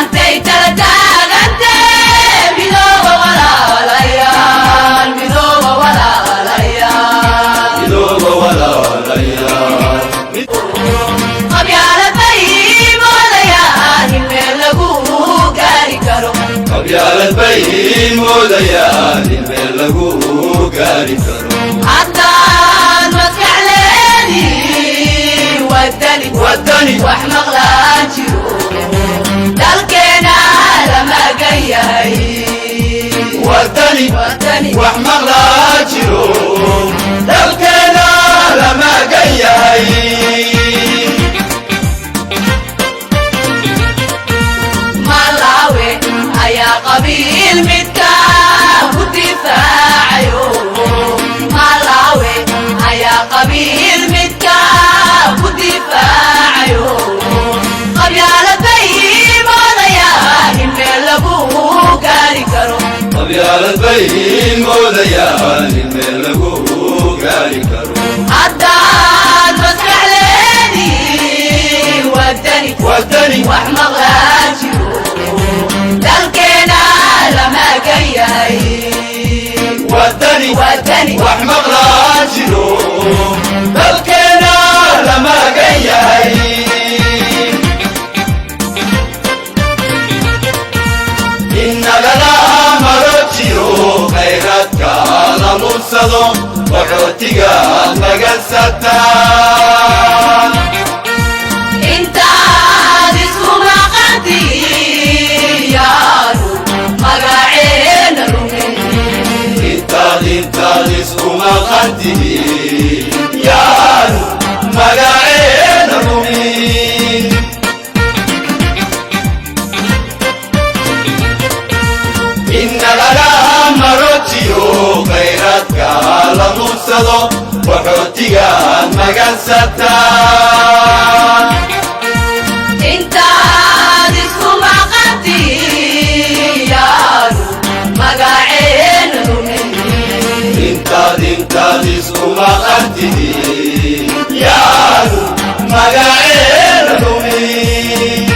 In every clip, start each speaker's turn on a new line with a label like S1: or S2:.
S1: maantay tala taagantee midooba walaalayaal midooba walaalayaal
S2: midooba walaalayaal
S1: qabyaalad bay moodayaan in meel lagu gaari karo
S2: qabyaalad bay moodayaan in meel lagu gaari karo
S1: haddaan maskax leedii wadani wax maqlaan jiro dalkeena lama gayahay
S2: wadani wax maqlaa jiro dalkeena lama gayahay
S1: malawe ayaa qabiil midka ku difaacayo malawe ayaa qabiil midka ku difaacayo qabyaalad bay moodayaan in meel lagu gaari karo
S2: qabyaalad bay moodayaan in meel lagu gaari karo
S1: haddaan maskax leedii wadani wax maqlaan jiro dalkeena lama gayahay
S2: wadani
S1: wadani
S2: wax maqlaa jiro dalkeena lama gayahay innagana maro jiro khayraadka la mursado qaxootiga magansataan
S1: intaad isku maqantiyaanu magaceena rumin
S2: intaad isku maqantihiin yaanu magaceena rumin innagana maro jiro khayraadka la mursado qaxootiga magansataan
S1: intaad isku maqantiyaanu magaceena rumin
S2: intaad isku maqantihiin yaanu magaceena rumin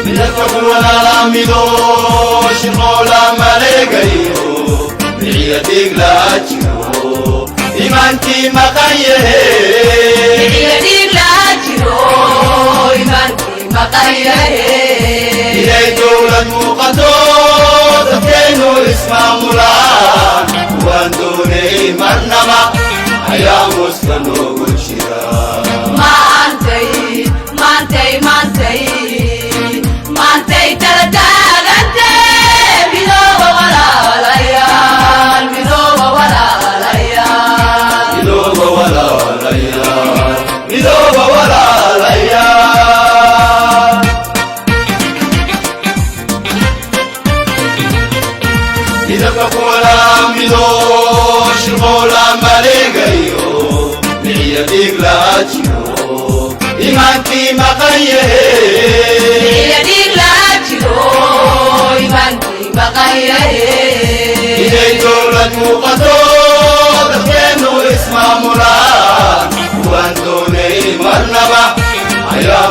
S2: midabka kuwanaala mido shirqoola maleegayo miciya dhiig laa jiro imaankii maqan yahe
S1: bixiya dhiig laa jiro imaankii maqan yahe
S2: inay dowlad muuqato dadkaynu ismaamulaan waan doonay marnaba ayaa muska noogu jira
S1: maantay tala taagantee midooba walaalayaal midooba walaalayaal
S2: midooba walaalayaal midooba walaalayaal midabka kuwalaa mido shirqoola maleegayo miciya dhiig laa jiro imaankii maqan yahe
S1: bixiya dhiig laa jiro imaankii maqan yahe
S2: inay dowlad muuqato dadkeennu ismaamulaan waan doonay marnaba ayaa